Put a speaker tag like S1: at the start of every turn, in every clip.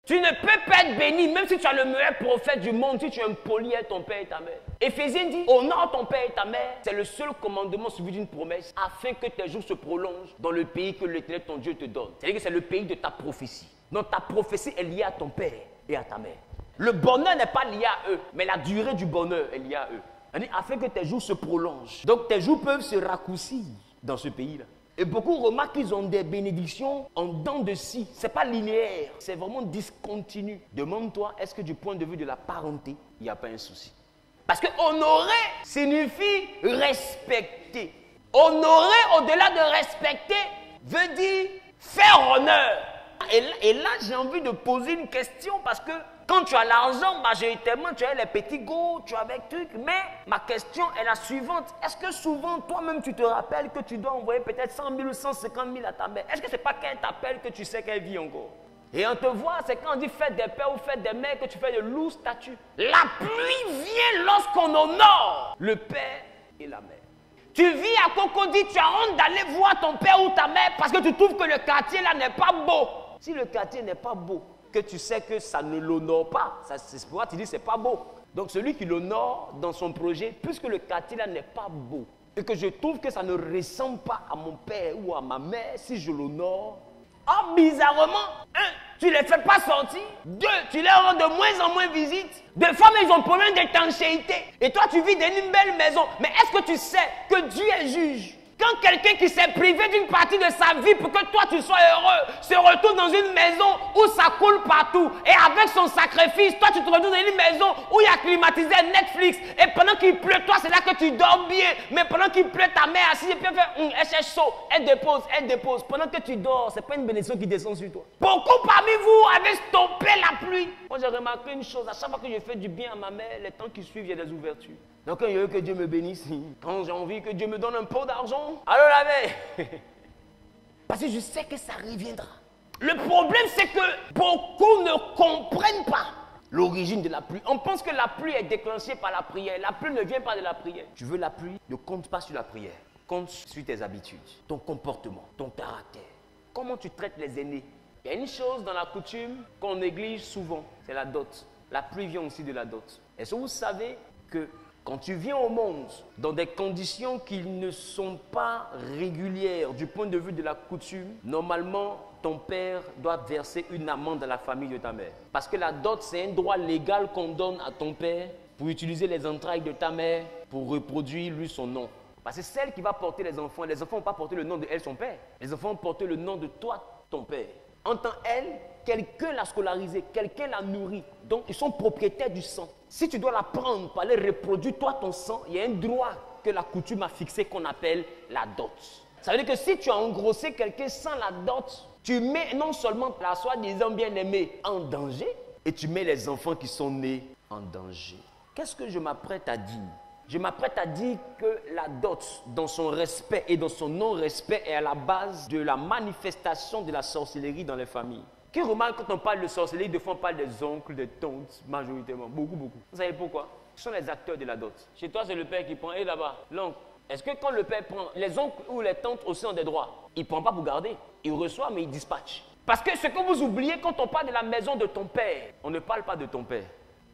S1: Tu ne peux pas être béni, même si tu as le meilleur prophète du monde, si tu impolis à ton père et ta mère. Éphésiens dit, honore ton père et ta mère. C'est le seul commandement suivi d'une promesse, afin que tes jours se prolongent dans le pays que l'Éternel ton Dieu te donne. C'est-à-dire que c'est le pays de ta prophétie. Donc ta prophétie est liée à ton père et à ta mère. Le bonheur n'est pas lié à eux, mais la durée du bonheur est liée à eux. C'est-à-dire, afin que tes jours se prolongent. Donc tes jours peuvent se raccourcir dans ce pays-là. Et beaucoup remarquent qu'ils ont des bénédictions en dents de scie. Ce n'est pas linéaire, c'est vraiment discontinu. Demande-toi, est-ce que du point de vue de la parenté, il n'y a pas un souci? Parce que honorer signifie respecter. Honorer au-delà de respecter veut dire faire honneur. Et là, j'ai envie de poser une question parce que quand tu as l'argent, majoritairement, tu as les petits go, tu as avec trucs. Mais ma question est la suivante. Est-ce que souvent, toi-même, tu te rappelles que tu dois envoyer peut-être 100 000 ou 150 000 à ta mère? Est-ce que ce n'est pas qu'elle t'appelle que tu sais qu'elle vit encore? Et on te voit, c'est quand on dit fête des pères ou fête des mères que tu fais de lourds statuts. La pluie vient lorsqu'on honore le père et la mère. Tu vis à Cocody, tu as honte d'aller voir ton père ou ta mère parce que tu trouves que le quartier là n'est pas beau. Si le quartier n'est pas beau, que tu sais que ça ne l'honore pas, c'est pourquoi tu dis c'est pas beau. Donc celui qui l'honore dans son projet, puisque le quartier là n'est pas beau, et que je trouve que ça ne ressemble pas à mon père ou à ma mère, si je l'honore, bizarrement, tu ne les fais pas sortir. 2, tu leur rends de moins en moins visite. Des femmes, ils ont problème d'étanchéité. Et toi, tu vis dans une belle maison. Mais est-ce que tu sais que Dieu est juge? Quand quelqu'un qui s'est privé d'une partie de sa vie pour que toi tu sois heureux, se retrouve dans une maison où ça coule partout, et avec son sacrifice, toi tu te retrouves dans une maison où il y a climatisé Netflix, et pendant qu'il pleut, toi c'est là que tu dors bien, mais pendant qu'il pleut, ta mère assise et puis elle fait, elle cherche chaud, elle dépose. Pendant que tu dors, c'est pas une bénédiction qui descend sur toi. Beaucoup parmi vous avez stoppé la pluie. Moi j'ai remarqué une chose, à chaque fois que je fais du bien à ma mère, les temps qui suivent, il y a des ouvertures. Donc quand il y a eu que Dieu me bénisse, quand j'ai envie que Dieu me donne un pot d'argent, alors la veille. Parce que je sais que ça reviendra. Le problème c'est que beaucoup ne comprennent pas l'origine de la pluie. On pense que la pluie est déclenchée par la prière. La pluie ne vient pas de la prière. Tu veux la pluie? Ne compte pas sur la prière. Compte sur tes habitudes, ton comportement, ton caractère. Comment tu traites les aînés? Il y a une chose dans la coutume qu'on néglige souvent, c'est la dot. La pluie vient aussi de la dot. Est-ce que vous savez que quand tu viens au monde dans des conditions qui ne sont pas régulières du point de vue de la coutume, normalement, ton père doit verser une amende à la famille de ta mère. Parce que la dot, c'est un droit légal qu'on donne à ton père pour utiliser les entrailles de ta mère pour reproduire lui son nom. Parce que celle qui va porter les enfants vont pas porter le nom de elle, son père. Les enfants vont porter le nom de toi, ton père. En tant elle, quelqu'un l'a scolarisé, quelqu'un l'a nourri. Donc, ils sont propriétaires du sang. Si tu dois la prendre pour aller reproduire toi ton sang, il y a un droit que la coutume a fixé qu'on appelle la dot. Ça veut dire que si tu as engrossé quelqu'un sans la dot, tu mets non seulement la soi-disant bien-aimée en danger, et tu mets les enfants qui sont nés en danger. Qu'est-ce que je m'apprête à dire? Je m'apprête à dire que la dot, dans son respect et dans son non-respect, est à la base de la manifestation de la sorcellerie dans les familles. Qui remarque quand on parle de sorcellerie, de fois on parle des oncles, des tantes, majoritairement, beaucoup. Vous savez pourquoi? Ce sont les acteurs de la dot. Chez toi, c'est le père qui prend, et là-bas, l'oncle. Est-ce que quand le père prend, les oncles ou les tantes aussi ont des droits? Ils ne prennent pas pour garder. Ils reçoivent, mais ils dispatchent. Parce que ce que vous oubliez quand on parle de la maison de ton père, on ne parle pas de ton père.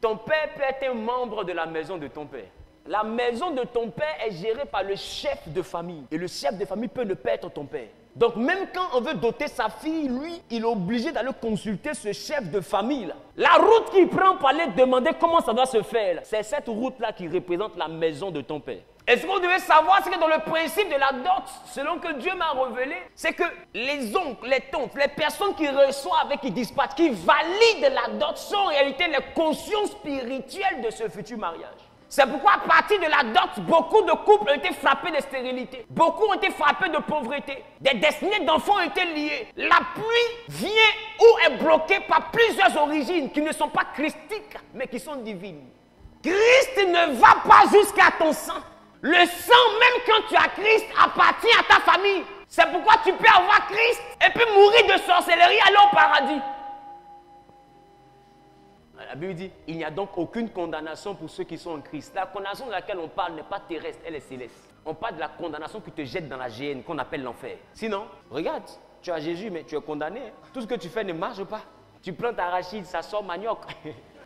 S1: Ton père peut être un membre de la maison de ton père. La maison de ton père est gérée par le chef de famille. Et le chef de famille peut ne pas être ton père. Donc même quand on veut doter sa fille, lui, il est obligé d'aller consulter ce chef de famille-là. La route qu'il prend pour aller demander comment ça doit se faire, c'est cette route-là qui représente la maison de ton père. Et ce qu'on devait savoir, c'est que dans le principe de la dot, selon que Dieu m'a révélé, c'est que les oncles, les tantes, les personnes qui reçoivent et qui dispatchent, qui valident la dot, sont en réalité les consciences spirituelles de ce futur mariage. C'est pourquoi à partir de la dot, beaucoup de couples ont été frappés de stérilité. Beaucoup ont été frappés de pauvreté. Des destinées d'enfants ont été liées. La pluie vient ou est bloquée par plusieurs origines qui ne sont pas christiques, mais qui sont divines. Christ ne va pas jusqu'à ton sang. Le sang, même quand tu as Christ, appartient à ta famille. C'est pourquoi tu peux avoir Christ et puis mourir de sorcellerie, aller au paradis. La Bible dit, il n'y a donc aucune condamnation pour ceux qui sont en Christ. La condamnation de laquelle on parle n'est pas terrestre, elle est céleste. On parle de la condamnation qui te jette dans la géhenne, qu'on appelle l'enfer. Sinon, regarde, tu as Jésus, mais tu es condamné. Tout ce que tu fais ne marche pas. Tu prends ta arachide, ça sort manioc.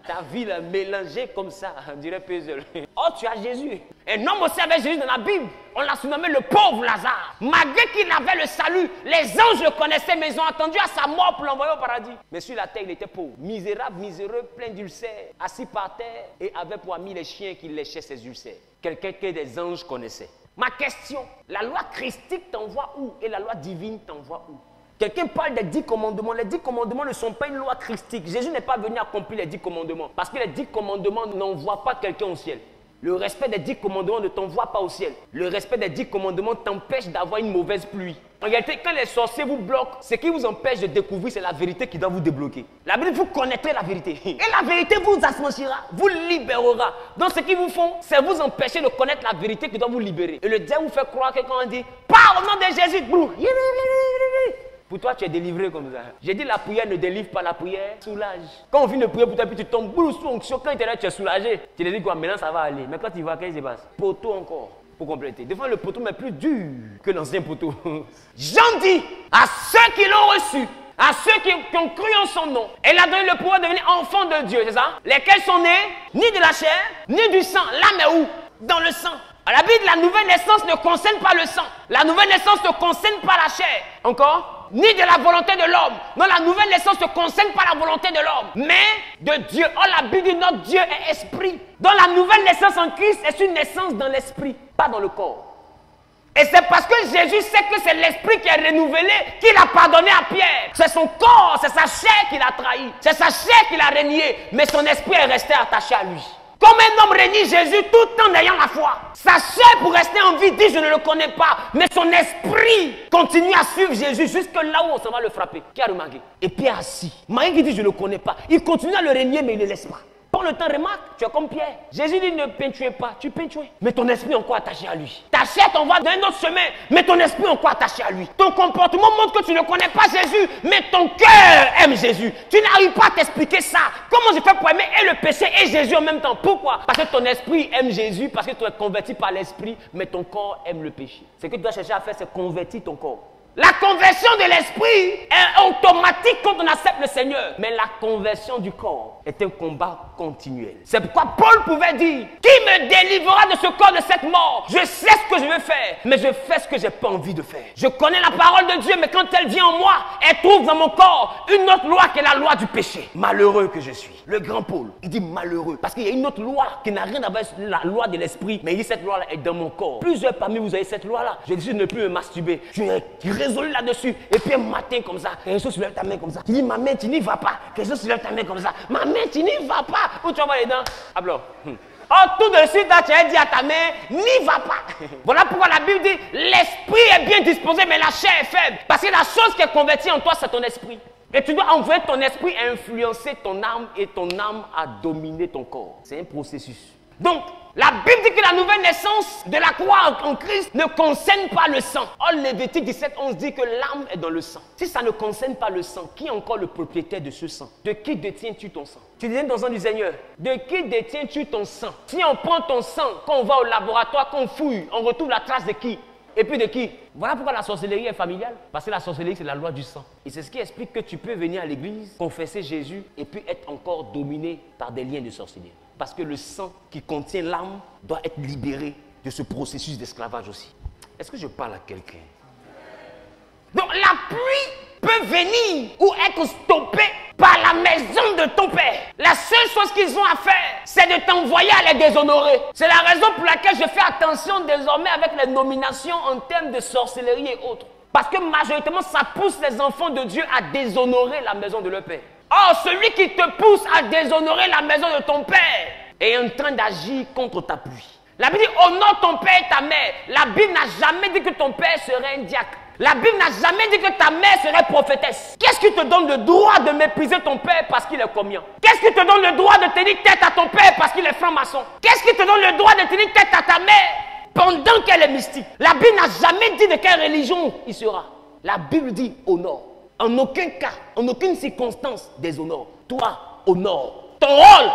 S1: Ta vie là, mélangée comme ça, on dirait puzzle. Oh, tu as Jésus. Un homme aussi avait Jésus dans la Bible. On l'a surnommé le pauvre Lazare. Malgré qu'il avait le salut, les anges le connaissaient, mais ils ont attendu à sa mort pour l'envoyer au paradis. Mais sur la terre, il était pauvre. Misérable, miséreux, plein d'ulcères, assis par terre et avait pour amis les chiens qui léchaient ses ulcères. Quelqu'un que des anges connaissaient. Ma question, la loi christique t'envoie où et la loi divine t'envoie où? Quelqu'un parle des 10 commandements. Les 10 commandements ne sont pas une loi christique. Jésus n'est pas venu accomplir les 10 commandements. Parce que les 10 commandements n'envoient pas quelqu'un au ciel. Le respect des 10 commandements ne t'envoie pas au ciel. Le respect des 10 commandements t'empêche d'avoir une mauvaise pluie. En réalité, quand les sorciers vous bloquent, ce qui vous empêche de découvrir, c'est la vérité qui doit vous débloquer. La Bible, vous connaîtrez la vérité. Et la vérité vous affranchira, vous libérera. Donc ce qu'ils vous font, c'est vous empêcher de connaître la vérité qui doit vous libérer. Et le diable vous fait croire que quand on dit « Pars au nom de Jésus », pour toi, tu es délivré comme ça. J'ai dit la prière ne délivre pas, la prière soulage. Quand on vient de prier pour toi, puis tu tombes sous onction, quand tu es soulagé, tu te dis quoi, maintenant ça va aller. Mais quand tu vas, qu'est-ce qui se passe? Poteau encore, pour compléter. Des fois, le poteau est plus dur que l'ancien poteau. Jean dit à ceux qui l'ont reçu, à ceux qui ont cru en son nom, elle a donné le pouvoir de devenir enfants de Dieu, c'est ça? Lesquels sont nés, ni de la chair, ni du sang. L'âme est où? Dans le sang. À la Bible, la nouvelle naissance ne concerne pas le sang. La nouvelle naissance ne concerne pas la chair. Encore? Ni de la volonté de l'homme. Non, la nouvelle naissance ne concerne pas la volonté de l'homme, mais de Dieu. Oh, la Bible dit notre Dieu est esprit. Donc la nouvelle naissance en Christ est une naissance dans l'esprit, pas dans le corps. Et c'est parce que Jésus sait que c'est l'esprit qui est renouvelé qu'il a pardonné à Pierre. C'est son corps, c'est sa chair qu'il a trahi. C'est sa chair qu'il a renié, mais son esprit est resté attaché à lui. Comme un homme renie Jésus tout en ayant la foi. Sa chair pour rester en vie dit je ne le connais pas. Mais son esprit continue à suivre Jésus jusque là où on s'en va le frapper. Qui a remarqué? Et Pierre assis. Marie qui dit je ne le connais pas. Il continue à le renier mais il ne le laisse pas. Prends le temps, remarque, tu es comme Pierre. Jésus dit ne peintuez pas, tu peintues. Mais ton esprit est encore attaché à lui. Ta chair t'envoie dans un autre chemin, mais ton esprit est encore attaché à lui. Ton comportement montre que tu ne connais pas Jésus, mais ton cœur aime Jésus. Tu n'arrives pas à t'expliquer ça. Comment je fais pour aimer et le péché et Jésus en même temps? Pourquoi? Parce que ton esprit aime Jésus, parce que tu es converti par l'esprit, mais ton corps aime le péché. Ce que tu dois chercher à faire, c'est convertir ton corps. La conversion de l'esprit est automatique quand on accepte le Seigneur. Mais la conversion du corps est un combat continuel. C'est pourquoi Paul pouvait dire, qui me délivrera de ce corps de cette mort? Je sais ce que je veux faire, mais je fais ce que je n'ai pas envie de faire. Je connais la parole de Dieu, mais quand elle vient en moi, elle trouve dans mon corps une autre loi qui est la loi du péché. Malheureux que je suis. Le grand Paul, il dit malheureux. Parce qu'il y a une autre loi qui n'a rien à voir avec la loi de l'esprit. Mais il dit cette loi-là est dans mon corps. Plusieurs parmi vous avez cette loi-là. Je décide de ne plus me masturber. Je suis résolu là-dessus. Et puis un matin comme ça, quelque chose soulève ta main comme ça. Tu dis ma main, tu n'y vas pas. Quelque chose soulève ta main comme ça. Ma main, tu n'y vas pas. Où tu vas voir les dents? Alors. Oh, tout de suite, là, tu as dit à ta main, n'y va pas. Voilà pourquoi la Bible dit, l'esprit est bien disposé, mais la chair est faible. Parce que la chose qui est convertie en toi, c'est ton esprit. Et tu dois envoyer ton esprit à influencer ton âme et ton âme à dominer ton corps. C'est un processus. Donc, la Bible dit que la nouvelle naissance de la croix en Christ ne concerne pas le sang. Or, Lévitique 17:11 dit que l'âme est dans le sang. Si ça ne concerne pas le sang, qui est encore le propriétaire de ce sang? De qui détiens-tu ton sang? Tu disais dans le sang du Seigneur, de qui détiens-tu ton sang? Si on prend ton sang, quand on va au laboratoire, quand on fouille, on retrouve la trace de qui? Et puis de qui? Voilà pourquoi la sorcellerie est familiale. Parce que la sorcellerie, c'est la loi du sang. Et c'est ce qui explique que tu peux venir à l'église, confesser Jésus, et puis être encore dominé par des liens de sorcellerie. Parce que le sang qui contient l'âme doit être libéré de ce processus d'esclavage aussi. Est-ce que je parle à quelqu'un? Donc la pluie peut venir ou être stoppée par la maison de ton père. La seule chose qu'ils ont à faire, c'est de t'envoyer à les déshonorer. C'est la raison pour laquelle je fais attention désormais avec les nominations en termes de sorcellerie et autres. Parce que majoritairement, ça pousse les enfants de Dieu à déshonorer la maison de leur père. Or, celui qui te pousse à déshonorer la maison de ton père est en train d'agir contre ta pluie. La Bible dit, honore ton père et ta mère. La Bible n'a jamais dit que ton père serait un diacre. La Bible n'a jamais dit que ta mère serait prophétesse. Qu'est-ce qui te donne le droit de mépriser ton père parce qu'il est commun? Qu'est-ce qui te donne le droit de tenir tête à ton père parce qu'il est franc-maçon? Qu'est-ce qui te donne le droit de tenir tête à ta mère pendant qu'elle est mystique? La Bible n'a jamais dit de quelle religion il sera. La Bible dit honore. En aucun cas, en aucune circonstance, déshonore. Toi, honore. Ton rôle,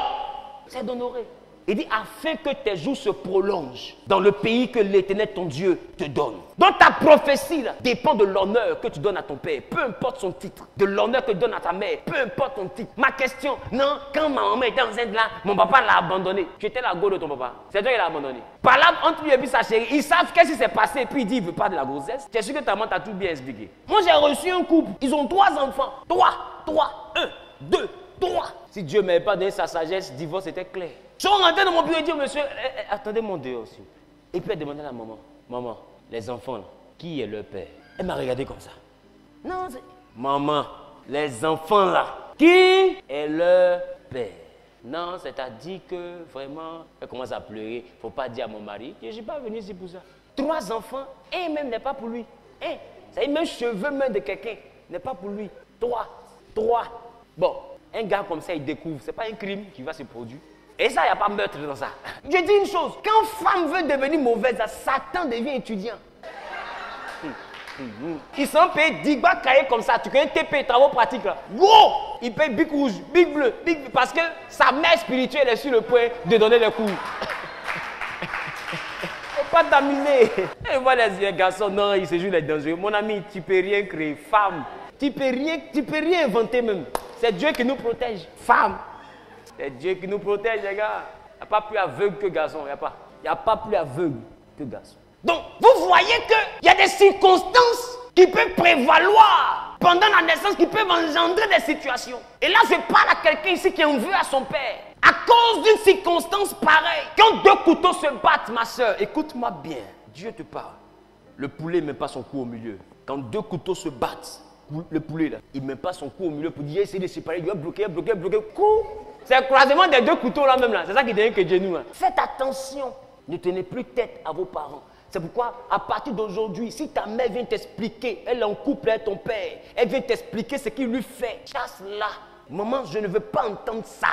S1: c'est d'honorer. Il dit, afin que tes jours se prolongent dans le pays que l'Éternel, ton Dieu, te donne. Donc ta prophétie là, dépend de l'honneur que tu donnes à ton père, peu importe son titre, de l'honneur que tu donnes à ta mère, peu importe ton titre. Ma question, non, quand ma maman était enceinte là, mon papa l'a abandonné. Tu étais la go de ton papa. C'est toi qui l'as abandonné. Par là, entre lui et puis sa chérie, ils savent qu'est-ce qui s'est passé et puis il dit, il ne veut pas de la grossesse. Tu es sûr que ta maman t'a tout bien expliqué. Moi, j'ai reçu un couple, ils ont 3 enfants. 3, 1, 2, 3. Si Dieu ne m'avait pas donné sa sagesse, le divorce était clair. Ils sont rentrés dans mon bureau et dit, monsieur, attendez mon Dieu aussi. Et puis elle demandait à la maman, maman, les enfants, là, qui est leur père? Elle m'a regardé comme ça. Non, c'est... Maman, les enfants là, qui est leur père? Non, c'est-à-dire que vraiment, elle commence à pleurer. Il ne faut pas dire à mon mari, je ne suis pas venu ici pour ça. 3 enfants, un même n'est pas pour lui. Un, ça y est, même cheveux même de quelqu'un n'est pas pour lui. 3. Bon, un gars comme ça, il découvre, ce n'est pas un crime qui va se produire. Et ça, il n'y a pas de meurtre dans ça. Je dis une chose, quand femme veut devenir mauvaise, Satan devient étudiant. Ils sont payés 10 balles cahiers comme ça. Tu connais TP, travaux pratiques là. Gros! Ils payent big rouge, big bleu, parce que sa mère spirituelle est sur le point de donner des cours. Faut pas t'amuser. Et voilà les garçons, non, il se joue les dangereux. Mon ami, tu peux rien créer. Femme, tu peux rien inventer même. C'est Dieu qui nous protège. Femme, c'est Dieu qui nous protège, les gars. Il n'y a pas plus aveugle que garçon. Il n'y a pas plus aveugle que garçon. Donc, vous voyez qu'il y a des circonstances qui peuvent prévaloir pendant la naissance, qui peuvent engendrer des situations. Et là, je parle à quelqu'un ici qui en veut à son père. À cause d'une circonstance pareille, quand 2 couteaux se battent, ma soeur, écoute-moi bien, Dieu te parle. Le poulet ne met pas son cou au milieu. Quand 2 couteaux se battent, le poulet, là, il ne met pas son cou au milieu pour dire, essayer de séparer, il va bloquer, coup. C'est le croisement des 2 couteaux là même, là. C'est ça qui devient que Dieu nous. Faites attention, ne tenez plus tête à vos parents. C'est pourquoi, à partir d'aujourd'hui, si ta mère vient t'expliquer, elle est en couple avec ton père, elle vient t'expliquer ce qu'il lui fait, chasse-la. Maman, je ne veux pas entendre ça.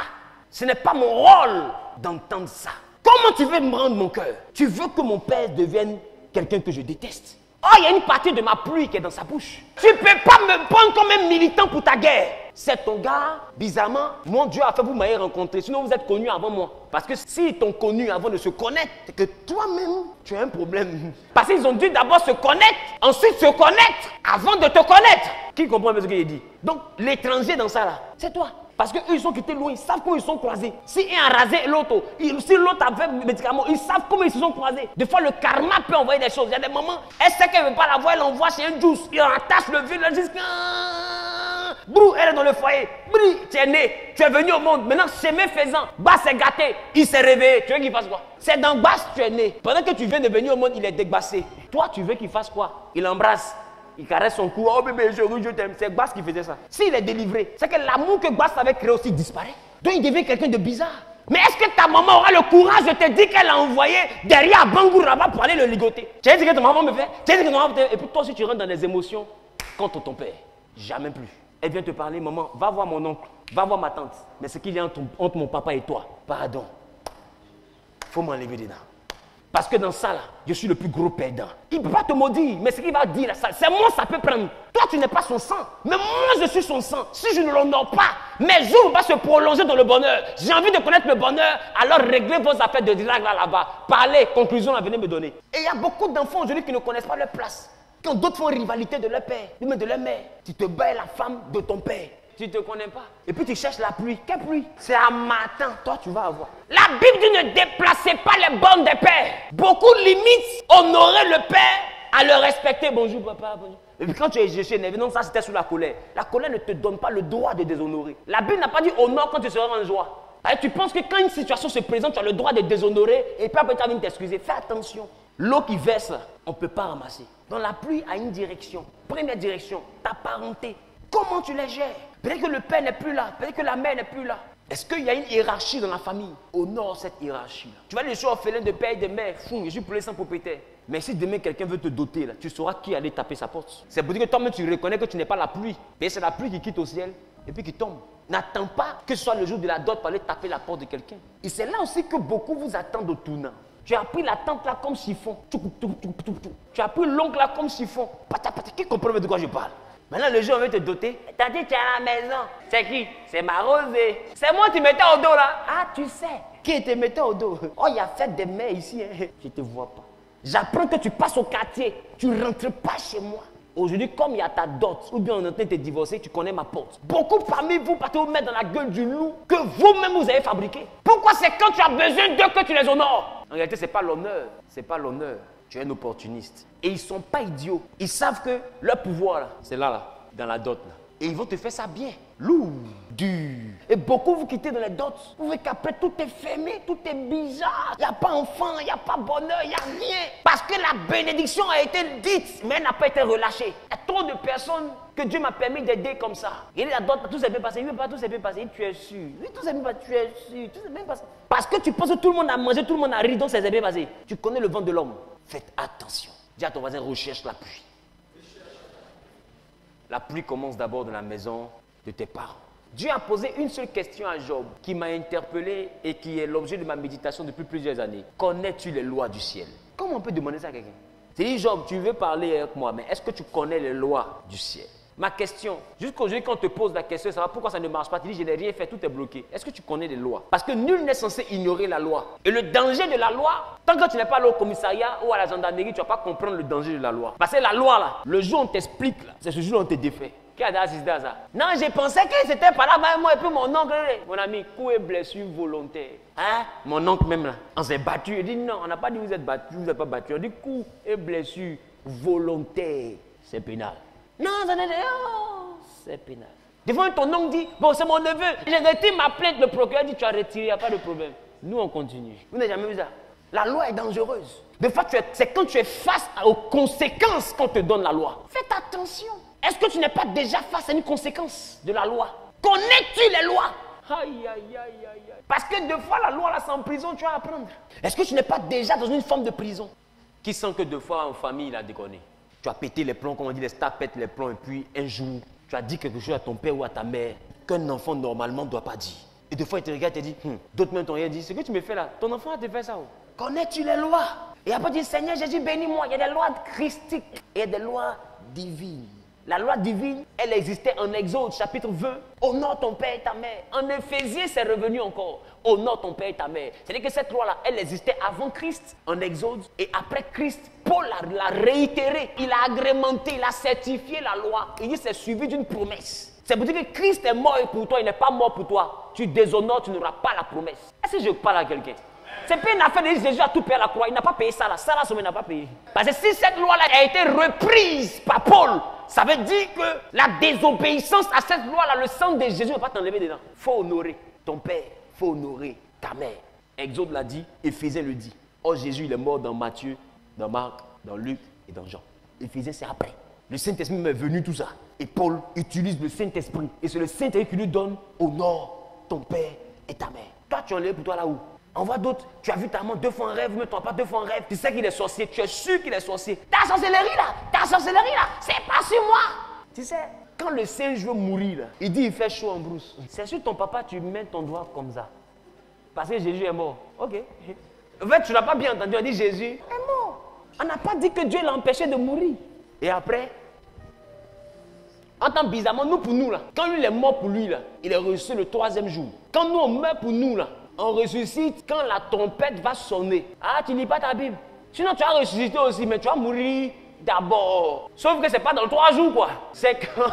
S1: Ce n'est pas mon rôle d'entendre ça. Comment tu veux me rendre mon cœur? Tu veux que mon père devienne quelqu'un que je déteste? Oh, il y a une partie de ma pluie qui est dans sa bouche. Tu ne peux pas me prendre comme un militant pour ta guerre. C'est ton gars, bizarrement, mon Dieu a fait vous m'ayez rencontré. Sinon, vous êtes connus avant moi. Parce que s'ils t'ont connu avant de se connaître, c'est que toi-même, tu as un problème. Parce qu'ils ont dû d'abord se connaître, ensuite se connaître, avant de te connaître. Qui comprend ce que j'ai dit? Donc, l'étranger dans ça, là, c'est toi. Parce qu'eux, ils sont quittés loin, ils savent comment ils sont croisés. Si un a rasé l'autre, si l'autre a fait le médicament, ils savent comment ils se sont croisés. Des fois, le karma peut envoyer des choses. Il y a des moments, elle sait qu'elle ne veut pas la voir, elle envoie chez un juice. Il attache le vieux, elle dit brou, elle est dans le foyer. Brou, tu es né, tu es venu au monde. Maintenant, chemin faisant, Basse est gâté, il s'est réveillé. Tu veux qu'il fasse quoi? C'est dans Basse que tu es né. Pendant que tu viens de venir au monde, il est débassé. Toi, tu veux qu'il fasse quoi? Il embrasse. Il caresse son cou, oh bébé, je t'aime. C'est Basse qui faisait ça. S'il est délivré, c'est que l'amour que Basse avait créé aussi disparaît. Donc il devient quelqu'un de bizarre. Mais est-ce que ta maman aura le courage de te dire qu'elle a envoyé derrière Bangou Rabat pour aller le ligoter? Tu as dit que ta maman me fait, tu as dit que ta maman me fait. Et puis toi aussi tu rentres dans les émotions contre ton père. Jamais plus. Elle vient te parler, maman, va voir mon oncle, va voir ma tante. Mais ce qu'il y a entre mon papa et toi, pardon. Il faut m'enlever dedans. Parce que dans ça, là, je suis le plus gros perdant. Il ne peut pas te maudire, mais ce qu'il va dire, c'est moi, ça peut prendre. Toi, tu n'es pas son sang, mais moi, je suis son sang. Si je ne l'honore pas, mes jours vont se prolonger dans le bonheur. J'ai envie de connaître le bonheur, alors réglez vos affaires de direct là-bas. Parlez, conclusion, venez me donner. Et il y a beaucoup d'enfants aujourd'hui qui ne connaissent pas leur place. Quand d'autres font rivalité de leur père, ou même de leur mère, tu te bats la femme de ton père. Tu ne te connais pas. Et puis tu cherches la pluie. Quelle pluie? C'est un matin. Toi, tu vas avoir. La Bible dit ne déplacez pas les bornes des pères. Beaucoup limitent honorer le père à le respecter. Bonjour papa, bonjour. Et puis quand tu es énervé, non, ça c'était sous la colère. La colère ne te donne pas le droit de déshonorer. La Bible n'a pas dit honore quand tu seras en joie. Alors, tu penses que quand une situation se présente, tu as le droit de déshonorer et puis après tu as envie de t'excuser. Fais attention. L'eau qui verse, on ne peut pas ramasser. Donc la pluie a une direction. Première direction, ta parenté. Comment tu les gères? Peut-être que le père n'est plus là, peut-être que la mère n'est plus là. Est-ce qu'il y a une hiérarchie dans la famille? Honore cette hiérarchie-là. Tu vas laisser orphelin de père et de mère. Fou, je suis poulet sans propriétaire. Mais si demain quelqu'un veut te doter, là, tu sauras qui allait taper sa porte. C'est pour dire que toi-même tu reconnais que tu n'es pas la pluie. Mais c'est la pluie qui quitte au ciel et puis qui tombe. N'attends pas que ce soit le jour de la dot pour aller taper la porte de quelqu'un. Et c'est là aussi que beaucoup vous attendent au tournant. Tu as pris la tante là comme chiffon. Tu as pris l'oncle là comme chiffon. Qui comprend de quoi je parle? Maintenant, le jour, on veut te doter. T'as dit, tu es à la maison. C'est qui? C'est ma Rosée. C'est moi qui mettais au dos, là. Ah, tu sais. Qui te mettait au dos? Oh, il y a fête des mères ici. Hein. Je ne te vois pas. J'apprends que tu passes au quartier. Tu ne rentres pas chez moi. Aujourd'hui, comme il y a ta dot, ou bien on est en train de te divorcer, tu connais ma porte. Beaucoup parmi vous, parce que vous mettez dans la gueule du loup que vous-même vous avez fabriqué. Pourquoi c'est quand tu as besoin d'eux que tu les honores? En réalité, ce n'est pas l'honneur. C'est pas l'honneur. Tu es un opportuniste. Et ils ne sont pas idiots. Ils savent que leur pouvoir, là, c'est là, dans la dot. Là. Et ils vont te faire ça bien. Lourd, dur. Et beaucoup vous quittez dans les dots. Vous voyez qu'après tout est fermé, tout est bizarre. Il n'y a pas enfant, il n'y a pas bonheur, il n'y a rien. Parce que la bénédiction a été dite, mais elle n'a pas été relâchée. Il y a trop de personnes que Dieu m'a permis d'aider comme ça. Il dit la dot, tout s'est bien passé. Oui, pas tout s'est bien passé. Tu es sûr. Oui, tout s'est bien passé. Tu es sûr. Tout s'est bien passé. Parce que tu penses que tout le monde a mangé, tout le monde a ri, donc ça s'est bien passé. Tu connais le vent de l'homme. Faites attention. Dis à ton voisin, recherche la pluie. La pluie commence d'abord dans la maison de tes parents. Dieu a posé une seule question à Job qui m'a interpellé et qui est l'objet de ma méditation depuis plusieurs années. Connais-tu les lois du ciel? Comment on peut demander ça à quelqu'un? C'est dit, Job, tu veux parler avec moi, mais est-ce que tu connais les lois du ciel? Ma question, jusqu'aujourd'hui quand on te pose la question, ça va pourquoi ça ne marche pas? Tu dis, je n'ai rien fait, tout est bloqué. Est-ce que tu connais les lois? Parce que nul n'est censé ignorer la loi. Et le danger de la loi, tant que tu n'es pas allé au commissariat ou à la gendarmerie, tu ne vas pas comprendre le danger de la loi. Parce que la loi, là, le jour où on t'explique, c'est ce jour où on te défait. Qui a assisté à ça? Non, j'ai pensé que c'était pas là, moi et puis mon oncle, mon ami, coup et blessure volontaire. Hein? Mon oncle même là, on s'est battu. Il dit non, on n'a pas dit vous êtes battu, vous n'êtes pas battu. On dit coup et blessure volontaire. C'est pénal. Non, c'est pénal. Des fois, ton oncle dit, bon, c'est mon neveu. J'ai retiré ma plainte, le procureur dit, tu as retiré, il n'y a pas de problème. Nous, on continue. Vous n'avez jamais vu ça? La loi est dangereuse. Des fois, c'est quand tu es face aux conséquences qu'on te donne la loi. Faites attention. Est-ce que tu n'es pas déjà face à une conséquence de la loi? Connais-tu les lois? Aïe, aïe, aïe, aïe, aïe. Parce que deux fois, la loi, là, c'est en prison, tu vas apprendre. Est-ce que tu n'es pas déjà dans une forme de prison? Qui sent que deux fois, en famille, il a déconné? Tu as pété les plombs, comme on dit, les stars pètent les plombs, et puis un jour, tu as dit quelque chose à ton père ou à ta mère qu'un enfant, normalement, ne doit pas dire. Et deux fois, il te regarde et te dit, d'autres même t'ont rien dit. Ce que tu me fais là, ton enfant a te fait ça. Oh. Connais-tu les lois? Et après, tu dis, Seigneur Jésus, bénis-moi. Il y a des lois christiques et il y a des lois divines. La loi divine, elle existait en Exode, chapitre 20. Honore ton père et ta mère. En Éphésiens, c'est revenu encore. Honore ton père et ta mère. C'est-à-dire que cette loi-là, elle existait avant Christ, en Exode. Et après Christ, Paul l'a réitéré. Il a agrémenté, il a certifié la loi. Il dit c'est suivi d'une promesse. C'est pour dire que Christ est mort pour toi, il n'est pas mort pour toi. Tu déshonores, tu n'auras pas la promesse. Est-ce que je parle à quelqu'un? C'est pas une affaire de dire Jésus a tout payé à la croix. Il n'a pas payé ça là. Ça là, il n'a pas payé. Parce que si cette loi-là a été reprise par Paul, ça veut dire que la désobéissance à cette loi-là, le sang de Jésus ne va pas t'enlever dedans. Il faut honorer ton père. Il faut honorer ta mère. Exode l'a dit, Éphésiens le dit. Oh, Jésus, il est mort dans Matthieu, dans Marc, dans Luc et dans Jean. Éphésiens, c'est après. Le Saint-Esprit m'est venu tout ça. Et Paul utilise le Saint-Esprit. Et c'est le Saint-Esprit qui lui donne honore ton père et ta mère. Toi, tu en es pour toi là où? On voit d'autres, tu as vu ta maman 2 fois en rêve, mais toi pas 2 fois en rêve. Tu sais qu'il est sorcier, tu es sûr qu'il est sorcier. Ta sorcellerie là, c'est pas sur moi. Tu sais, quand le singe veut mourir là, il dit il fait chaud en brousse. C'est sur ton papa, tu mets ton doigt comme ça. Parce que Jésus est mort. Ok. En fait, tu n'as pas bien entendu, on dit Jésus est mort. On n'a pas dit que Dieu l'a empêché de mourir. Et après, en tant bizarrement, nous pour nous là, quand lui il est mort pour lui là, il est ressuscité le 3e jour. Quand nous on meurt pour nous là, on ressuscite quand la trompette va sonner. Ah, tu lis pas ta Bible. Sinon, tu vas ressusciter aussi, mais tu vas mourir d'abord. Sauf que ce n'est pas dans 3 jours, quoi. C'est quand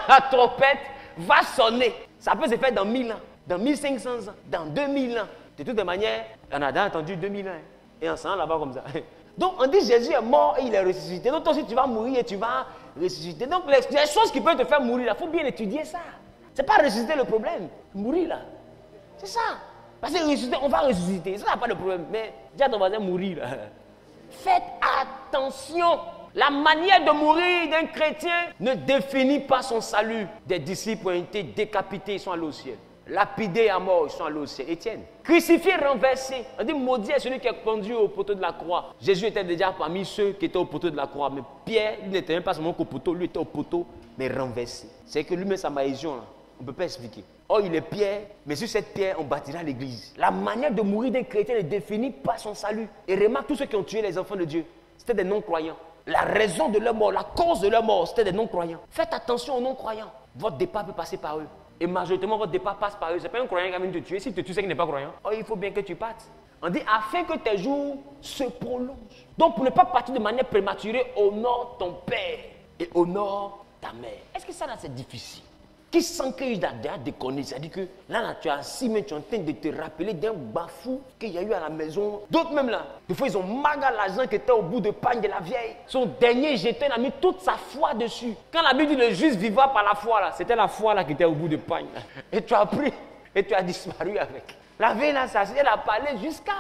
S1: la trompette va sonner. Ça peut se faire dans 1000 ans, dans 1500 ans, dans 2000 ans. De toutes les manières, on a déjà entendu 2000 ans. Et on s'en va là-bas comme ça. Donc, on dit Jésus est mort et il est ressuscité. Donc, toi aussi, tu vas mourir et tu vas ressusciter. Donc, les choses qui peuvent te faire mourir, il faut bien étudier ça. Ce n'est pas ressusciter le problème. Mourir là. C'est ça. Parce que ressusciter, on va ressusciter. Ça n'a pas de problème. Mais déjà ton voisin mourir là. Faites attention. La manière de mourir d'un chrétien ne définit pas son salut. Des disciples ont été décapités, ils sont allés au ciel. Lapidés à mort, ils sont allés au ciel. Étienne, crucifié, renversé. On dit maudit est celui qui est conduit au poteau de la croix. Jésus était déjà parmi ceux qui étaient au poteau de la croix. Mais Pierre, il n'était même pas seulement qu'au poteau, lui était au poteau, mais renversé. C'est que lui-même, sa malédiction là. On ne peut pas expliquer. Oh, il est pierre, mais sur cette pierre, on bâtira l'église. La manière de mourir d'un chrétien ne définit pas son salut. Et remarque tous ceux qui ont tué les enfants de Dieu. C'était des non-croyants. La raison de leur mort, la cause de leur mort, c'était des non-croyants. Faites attention aux non-croyants. Votre départ peut passer par eux. Et majoritairement, votre départ passe par eux. Ce n'est pas un croyant qui vient te tuer. Si tu sais qu'il n'est pas croyant, il faut bien que tu partes. On dit afin que tes jours se prolongent. Donc, pour ne pas partir de manière prématurée, honore ton père et honore ta mère. Est-ce que ça, là, c'est difficile? Qui sent qu'il a déjà déconné? C'est-à-dire que là, tu es assis, mais tu es en train de te rappeler d'un bafou qu'il y a eu à la maison. D'autres même là, des fois, ils ont mal à l'argent qui était au bout de pagne de la vieille. Son dernier jeté, il a mis toute sa foi dessus. Quand la Bible dit le juste vivra par la foi, là, c'était la foi là qui était au bout de pagne. Là. Et tu as pris, et tu as disparu avec. La vieille là, elle a parlé jusqu'à...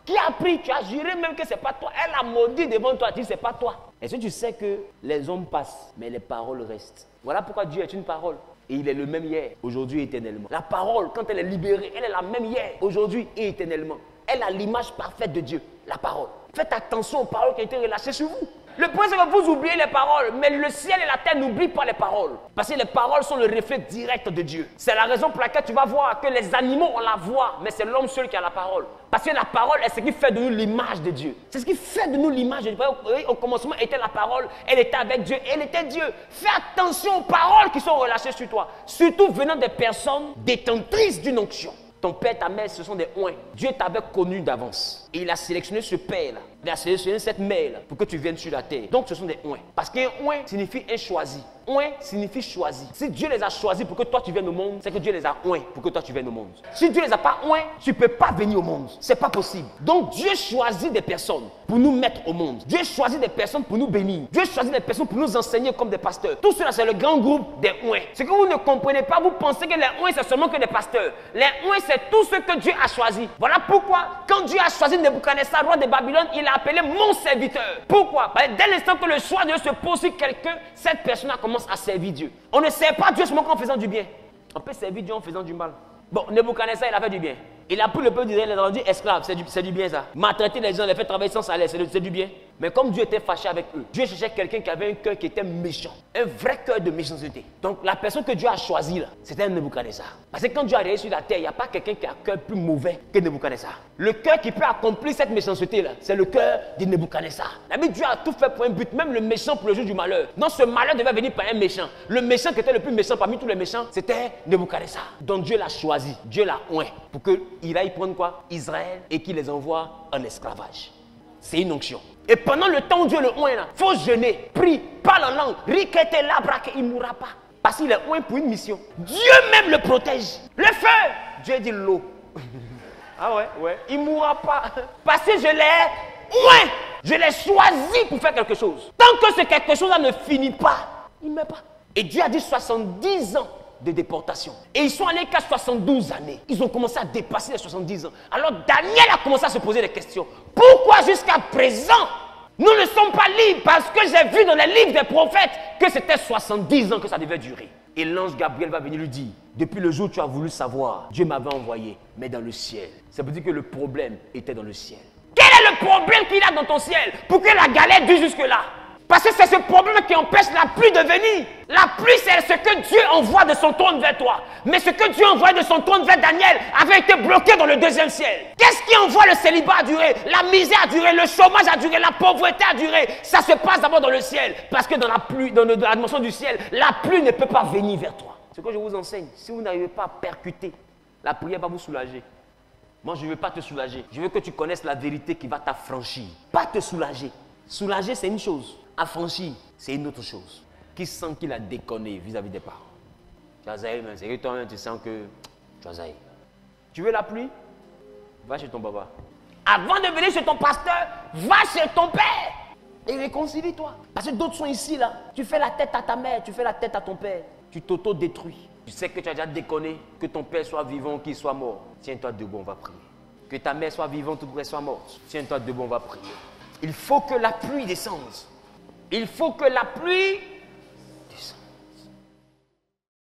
S1: Qui a pris? Tu as juré même que ce n'est pas toi. Elle a maudit devant toi, tu dis c'est pas toi. Est-ce que tu sais que les hommes passent, mais les paroles restent? Voilà pourquoi Dieu est une parole. Et il est le même hier, aujourd'hui et éternellement. La parole, quand elle est libérée, elle est la même hier, aujourd'hui et éternellement. Elle a l'image parfaite de Dieu, la parole. Faites attention aux paroles qui ont été relâchées sur vous. Le point, c'est que vous oubliez les paroles, mais le ciel et la terre n'oublient pas les paroles. Parce que les paroles sont le reflet direct de Dieu. C'est la raison pour laquelle tu vas voir que les animaux ont la voix, mais c'est l'homme seul qui a la parole. Parce que la parole est ce qui fait de nous l'image de Dieu. C'est ce qui fait de nous l'image de Dieu. Au commencement était la parole, elle était avec Dieu, elle était Dieu. Fais attention aux paroles qui sont relâchées sur toi, surtout venant des personnes détentrices d'une onction. Ton père, ta mère, ce sont des oins. Dieu t'avait connu d'avance. Et il a sélectionné ce père-là. Il a sélectionné cette mère-là pour que tu viennes sur la terre. Donc, ce sont des oins. Parce qu'un oin signifie un choisi. Oin signifie choisi. Si Dieu les a choisis pour que toi tu viennes au monde, c'est que Dieu les a oins pour que toi tu viennes au monde. Si Dieu les a pas oins, tu ne peux pas venir au monde. C'est pas possible. Donc, Dieu choisit des personnes pour nous mettre au monde. Dieu choisit des personnes pour nous bénir. Dieu choisit des personnes pour nous enseigner comme des pasteurs. Tout cela, c'est le grand groupe des oins. Ce que vous ne comprenez pas, vous pensez que les oins, c'est seulement que des pasteurs. Les oins, c'est tout ce que Dieu a choisi. Voilà pourquoi, quand Dieu a choisi Nebuchadnezzar, roi de Babylone, il a appelé mon serviteur. Pourquoi? Dès l'instant que le choix de Dieu se pose sur quelqu'un, cette personne commence à servir Dieu. On ne sert pas Dieu seulement qu'en faisant du bien. On peut servir Dieu en faisant du mal. Bon, Nebuchadnezzar, il a fait du bien. Il a pris le peuple d'Israël, il les a rendus esclaves. C'est du bien ça. Maltraiter les gens, les faire travailler sans salaire, c'est du bien. Mais comme Dieu était fâché avec eux, Dieu cherchait quelqu'un qui avait un cœur qui était méchant. Un vrai cœur de méchanceté. Donc la personne que Dieu a choisie là, c'était un Nebuchadnezzar. Parce que quand Dieu a réussi sur la terre, il n'y a pas quelqu'un qui a un cœur plus mauvais que Nebuchadnezzar. Le cœur qui peut accomplir cette méchanceté là, c'est le cœur de Nebuchadnezzar. Mais Dieu a tout fait pour un but, même le méchant pour le jour du malheur. Donc ce malheur devait venir par un méchant. Le méchant qui était le plus méchant parmi tous les méchants, c'était Nebuchadnezzar. Donc Dieu l'a choisi, Dieu l'a oint pour qu'il aille prendre quoi? Israël et qu'il les envoie en esclavage. C'est une onction. Et pendant le temps où Dieu le oint, il faut jeûner, prier, parle en langue, riquete la braque, il ne mourra pas. Parce qu'il est oint pour une mission. Dieu même le protège. Le feu, Dieu dit l'eau. Ah ouais, il ne mourra pas. Parce que je l'ai oint. Je l'ai choisi pour faire quelque chose. Tant que ce quelque chose-là ne finit pas, il ne meurt pas. Et Dieu a dit 70 ans de déportation. Et ils sont allés qu'à 72 années. Ils ont commencé à dépasser les 70 ans. Alors Daniel a commencé à se poser des questions. Pourquoi jusqu'à présent, nous ne sommes pas libres? Parce que j'ai vu dans les livres des prophètes que c'était 70 ans que ça devait durer. Et l'ange Gabriel va venir lui dire, depuis le jour où tu as voulu savoir, Dieu m'avait envoyé, mais dans le ciel. Ça veut dire que le problème était dans le ciel. Quel est le problème qu'il a dans ton ciel pour que la galère dure jusque-là? Parce que c'est ce problème qui empêche la pluie de venir. La pluie, c'est ce que Dieu envoie de son trône vers toi. Mais ce que Dieu envoie de son trône vers Daniel avait été bloqué dans le deuxième ciel. Qu'est-ce qui envoie le célibat à durer? La misère a duré, le chômage a duré, la pauvreté a duré. Ça se passe d'abord dans le ciel. Parce que dans la pluie, dans la dimension du ciel, la pluie ne peut pas venir vers toi. Ce que je vous enseigne, si vous n'arrivez pas à percuter, la prière va vous soulager. Moi, je ne veux pas te soulager. Je veux que tu connaisses la vérité qui va t'affranchir. Pas te soulager. Soulager, c'est une chose. Affranchir, c'est une autre chose. Qui sent qu'il a déconné vis-à-vis des parents? Tu as zaï, mais c'est que toi-même, tu sens que tu as zaï. Tu veux la pluie? Va chez ton papa. Avant de venir chez ton pasteur, va chez ton père et réconcilie-toi. Parce que d'autres sont ici, là. Tu fais la tête à ta mère, tu fais la tête à ton père. Tu t'auto-détruis. Tu sais que tu as déjà déconné, que ton père soit vivant ou qu'il soit mort. Tiens-toi debout, on va prier. Que ta mère soit vivante ou qu'elle soit morte. Tiens-toi debout, on va prier. Il faut que la pluie descende. Il faut que la pluie